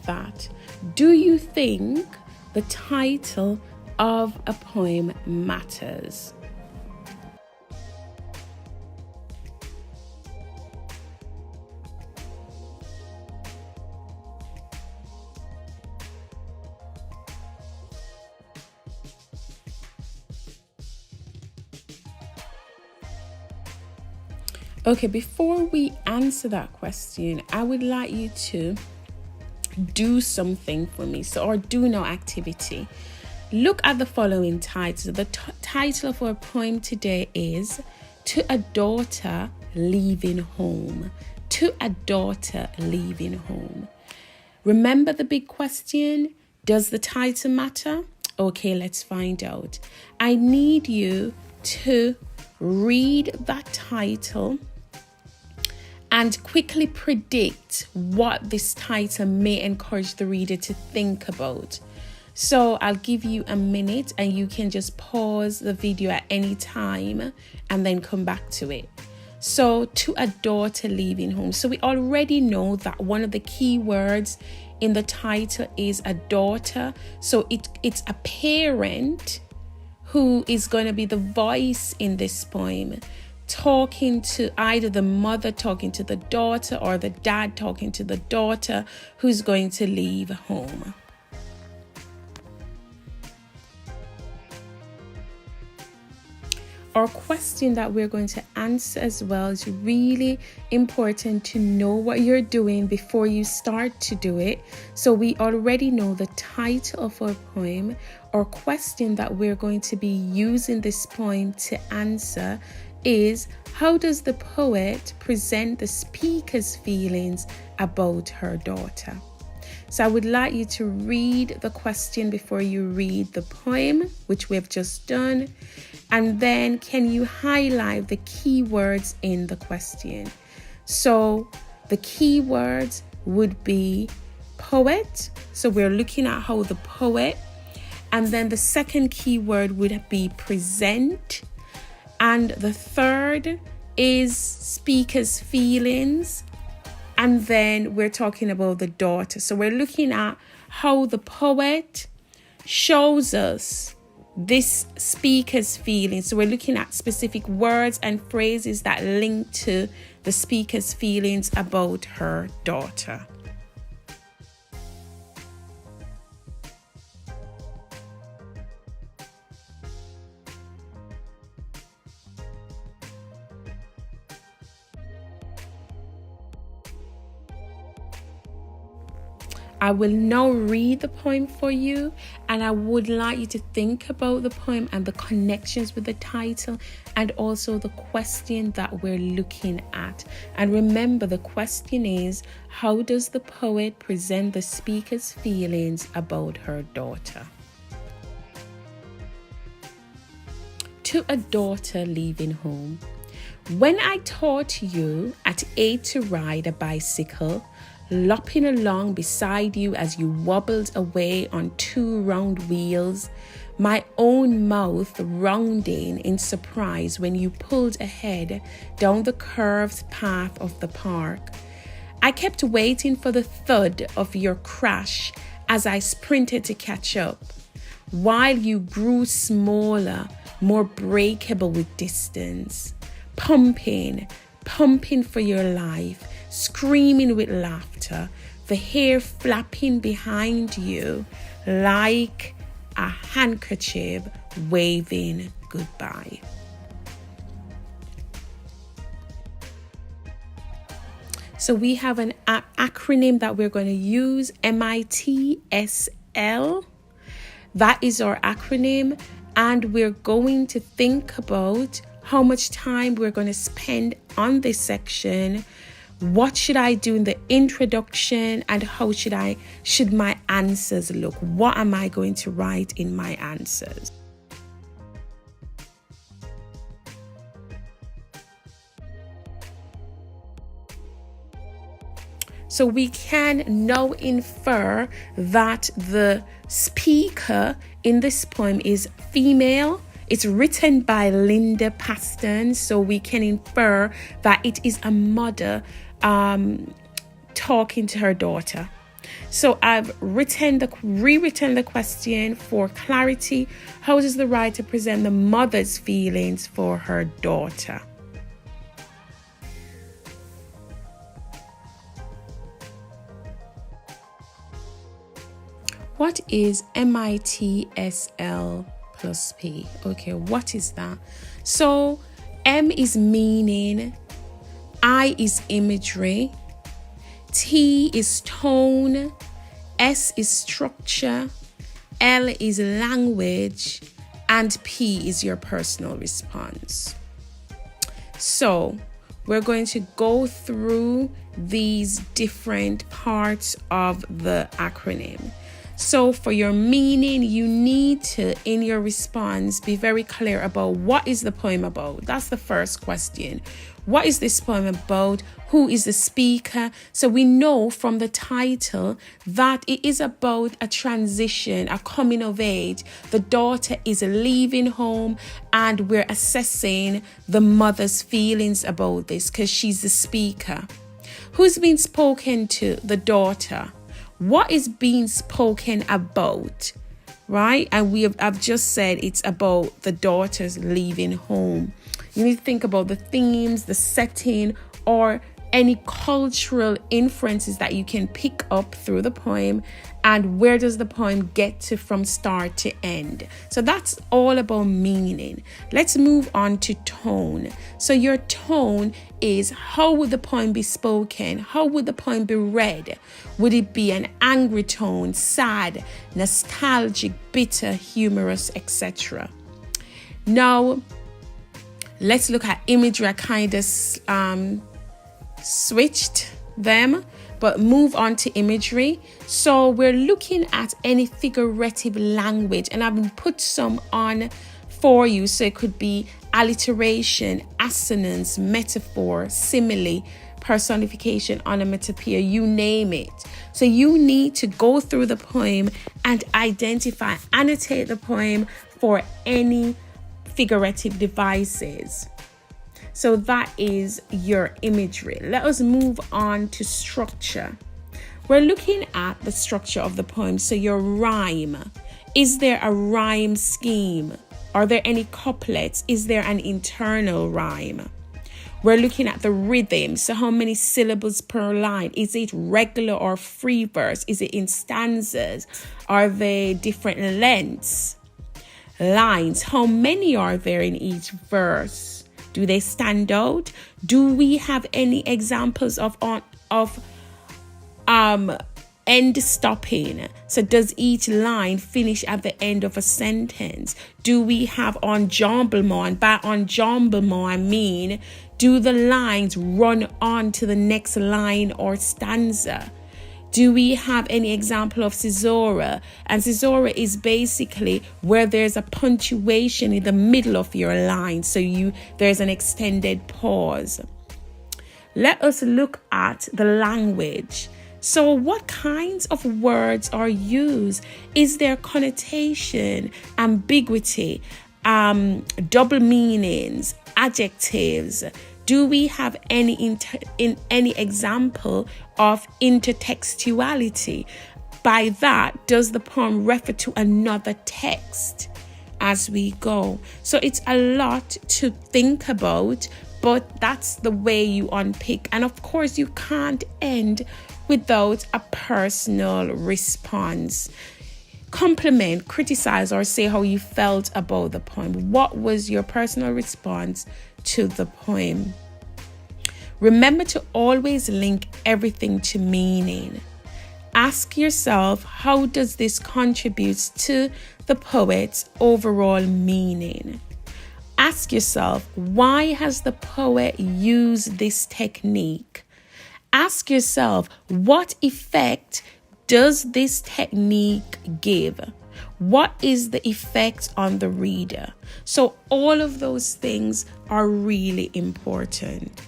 that, do you think the title of a poem matters? Okay, before we answer that question, I would like you to do something for me. Or do no activity. Look at the following title. The title for a poem today is To a Daughter Leaving Home. To a Daughter Leaving Home. Remember the big question? Does the title matter? Okay, let's find out. I need you to read that title and quickly predict what this title may encourage the reader to think about. So I'll give you a minute and you can just pause the video at any time and then come back to it. So, to a daughter leaving home. So we already know that one of the key words in the title is a daughter. So it's a parent who is going to be the voice in this poem, talking to either the mother talking to the daughter or the dad talking to the daughter who's going to leave home. Our question that we're going to answer as well is really important to know what you're doing before you start to do it. So we already know the title of our poem. Our question that we're going to be using this poem to answer is, how does the poet present the speaker's feelings about her daughter? So I would like you to read the question before you read the poem, which we have just done. And then can you highlight the key words in the question? So the key words would be poet. So we're looking at how the poet. And then the second key word would be present. And the third is speaker's feelings. And then we're talking about the daughter. So we're looking at how the poet shows us this speaker's feelings. So we're looking at specific words and phrases that link to the speaker's feelings about her daughter. I will now read the poem for you, and I would like you to think about the poem and the connections with the title and also the question that we're looking at. And remember, the question is, how does the poet present the speaker's feelings about her daughter? To a daughter leaving home. When I taught you at 8 to ride a bicycle, lopping along beside you as you wobbled away on 2 round wheels, my own mouth rounding in surprise when you pulled ahead down the curved path of the park. I kept waiting for the thud of your crash as I sprinted to catch up, while you grew smaller, more breakable with distance, pumping for your life, screaming with laughter, the hair flapping behind you like a handkerchief waving goodbye. So we have an acronym that we're going to use, MITSL. That is our acronym, and we're going to think about how much time we're going to spend on this section. What should I do in the introduction, and how should my answers look? What am I going to write in my answers? So we can now infer that the speaker in this poem is female. It's written by Linda Paston, so we can infer that it is a mother talking to her daughter. So I've rewritten the question for clarity. How does the writer present the mother's feelings for her daughter? What is MITSL plus P? Okay, what is that? So M is meaning, I is imagery, T is tone, S is structure, L is language, and P is your personal response. So we're going to go through these different parts of the acronym. So for your meaning, you need to, in your response, be very clear about what is the poem about. That's the first question. What is this poem about? Who is the speaker? So we know from the title that it is about a transition, a coming of age. The daughter is leaving home, and we're assessing the mother's feelings about this because she's the speaker. Who's being spoken to? The daughter. What is being spoken about, right? And I've just said it's about the daughters leaving home. You need to think about the themes, the setting, or any cultural inferences that you can pick up through the poem, and where does the poem get to from start to end. So that's all about meaning. Let's move on to tone. So your tone is, how would the poem be spoken? How would the poem be read? Would it be an angry tone, sad, nostalgic, bitter, humorous, etc.? Now, let's look at imagery. I kind of switched them, but move on to imagery. So we're looking at any figurative language, and I've put some on for you. So it could be alliteration, assonance, metaphor, simile, personification, onomatopoeia, you name it. So you need to go through the poem and identify, annotate the poem for any figurative devices. So that is your imagery. Let us move on to structure. We're looking at the structure of the poem. So your rhyme. Is there a rhyme scheme? Are there any couplets? Is there an internal rhyme? We're looking at the rhythm. So how many syllables per line? Is it regular or free verse? Is it in stanzas? Are they different lengths? Lines. How many are there in each verse? Do they stand out? Do we have any examples of end stopping? So does each line finish at the end of a sentence? Do we have enjambement? And by enjambement, I mean, do the lines run on to the next line or stanza? Do we have any example of caesura? And caesura is basically where there's a punctuation in the middle of your line. So there's an extended pause. Let us look at the language. So what kinds of words are used? Is there connotation, ambiguity, double meanings, adjectives? Do we have any example of intertextuality? By that, does the poem refer to another text as we go? So it's a lot to think about, but that's the way you unpick. And of course, you can't end without a personal response. Compliment, criticize, or say how you felt about the poem. What was your personal response to the poem? Remember to always link everything to meaning. Ask yourself, how does this contribute to the poet's overall meaning? Ask yourself, why has the poet used this technique? Ask yourself, what effect does this technique give? What is the effect on the reader? So all of those things are really important.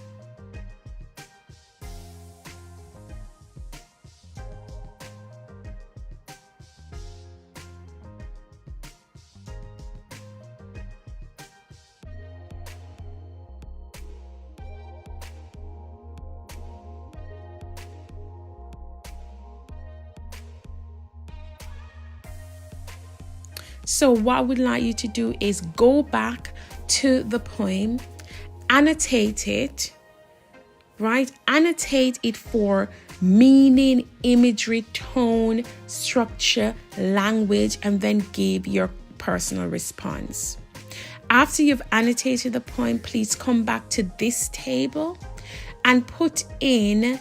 So what I would like you to do is go back to the poem, annotate it, right? Annotate it for meaning, imagery, tone, structure, language, and then give your personal response. After you've annotated the poem, please come back to this table and put in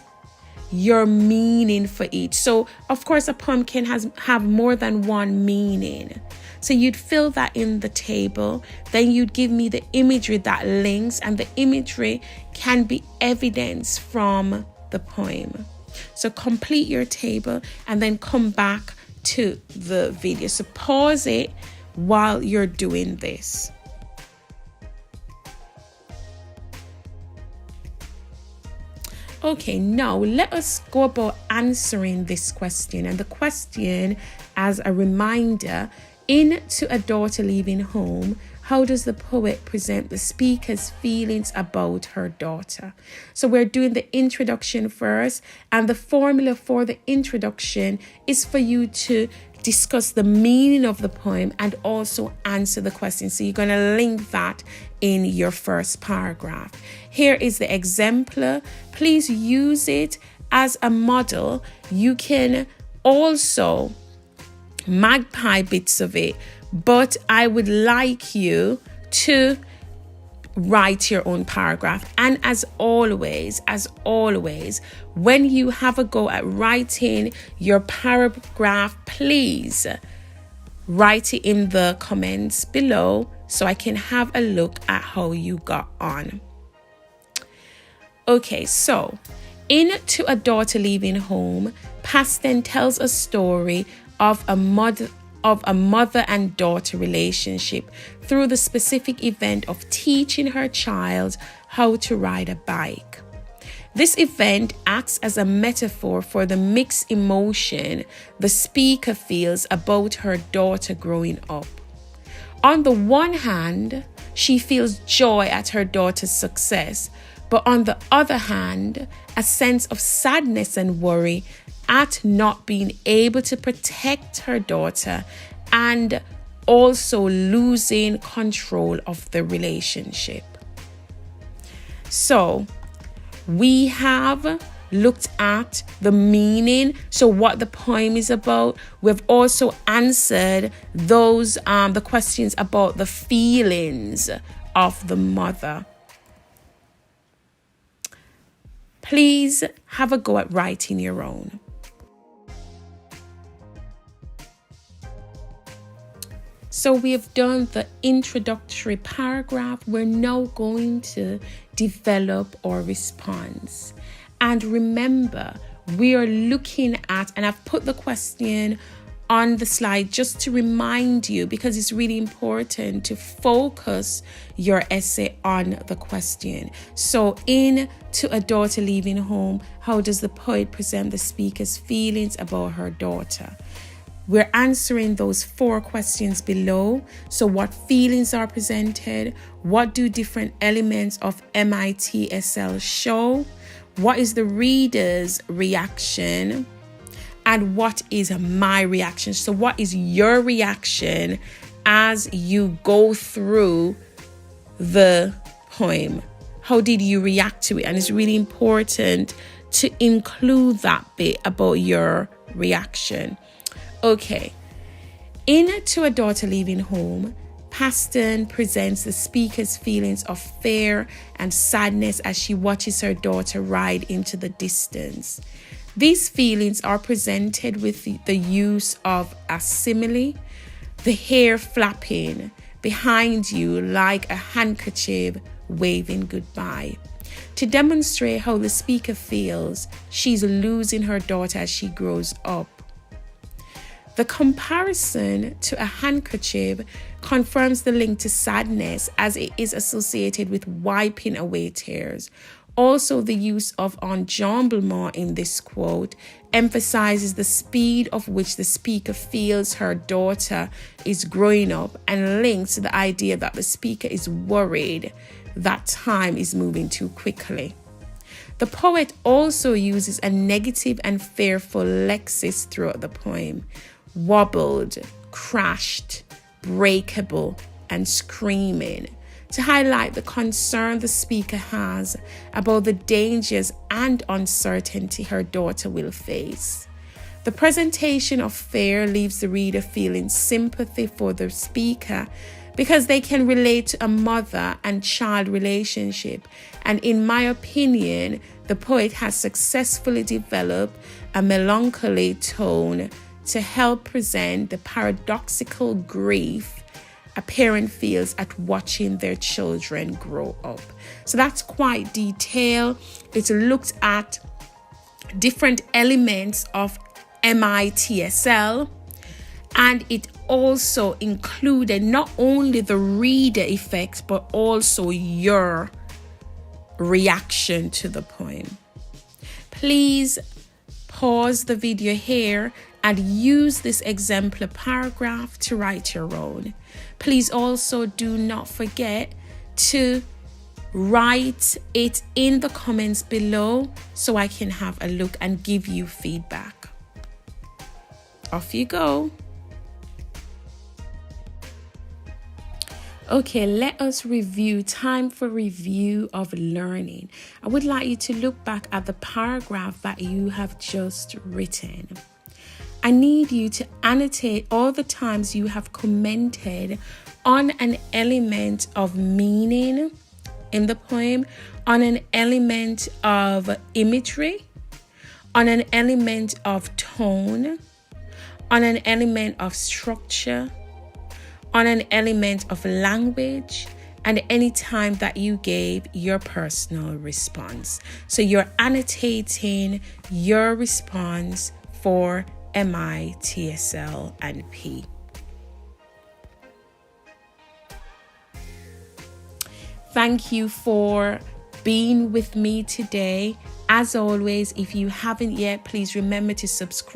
your meaning for each. So, of course, a poem can have more than one meaning. So you'd fill that in the table, then you'd give me the imagery that links, and the imagery can be evidence from the poem. So complete your table and then come back to the video. So pause it while you're doing this. Okay, now let us go about answering this question. And the question, as a reminder, in To a Daughter Leaving Home, how does the poet present the speaker's feelings about her daughter? So we're doing the introduction first, and the formula for the introduction is for you to discuss the meaning of the poem and also answer the question. So you're going to link that in your first paragraph. Here is the exemplar. Please use it as a model. You can also magpie bits of it, but I would like you to write your own paragraph. And as always, when you have a go at writing your paragraph, please write it in the comments below so I can have a look at how you got on. Okay, so in To a Daughter Leaving Home, Paston tells a story of a mother and daughter relationship through the specific event of teaching her child how to ride a bike. This event acts as a metaphor for the mixed emotion the speaker feels about her daughter growing up. On the one hand, she feels joy at her daughter's success, but on the other hand, a sense of sadness and worry at not being able to protect her daughter and also losing control of the relationship. So we have looked at the meaning, so what the poem is about. We've also answered those the questions about the feelings of the mother. Please have a go at writing your own. So we have done the introductory paragraph. We're now going to develop our response. And remember, we are looking at, and I've put the question on the slide just to remind you, because it's really important to focus your essay on the question. So in To a Daughter Leaving Home, how does the poet present the speaker's feelings about her daughter? We're answering those 4 questions below. So what feelings are presented? What do different elements of MITSL show? What is the reader's reaction? And what is my reaction? So what is your reaction as you go through the poem? How did you react to it? And it's really important to include that bit about your reaction. Okay, in To a Daughter Leaving Home, Paston presents the speaker's feelings of fear and sadness as she watches her daughter ride into the distance. These feelings are presented with the use of a simile, the hair flapping behind you like a handkerchief waving goodbye. To demonstrate how the speaker feels she's losing her daughter as she grows up. The comparison to a handkerchief confirms the link to sadness as it is associated with wiping away tears. Also, the use of enjambement in this quote emphasizes the speed of which the speaker feels her daughter is growing up and links to the idea that the speaker is worried that time is moving too quickly. The poet also uses a negative and fearful lexis throughout the poem. Wobbled, crashed, breakable, and screaming, to highlight the concern the speaker has about the dangers and uncertainty her daughter will face. The presentation of fear leaves the reader feeling sympathy for the speaker because they can relate to a mother and child relationship. And in my opinion, the poet has successfully developed a melancholy tone to help present the paradoxical grief a parent feels at watching their children grow up. So that's quite detailed. It looked at different elements of MITSL, and it also included not only the reader effect but also your reaction to the poem. Please pause the video here and use this exemplar paragraph to write your own. Please also do not forget to write it in the comments below so I can have a look and give you feedback. Off you go. Okay, let us review. Time for review of learning. I would like you to look back at the paragraph that you have just written. I need you to annotate all the times you have commented on an element of meaning in the poem, on an element of imagery, on an element of tone, on an element of structure, on an element of language, and any time that you gave your personal response. So you're annotating your response for MITSL and P. Thank you for being with me today. As always, if you haven't yet, please remember to subscribe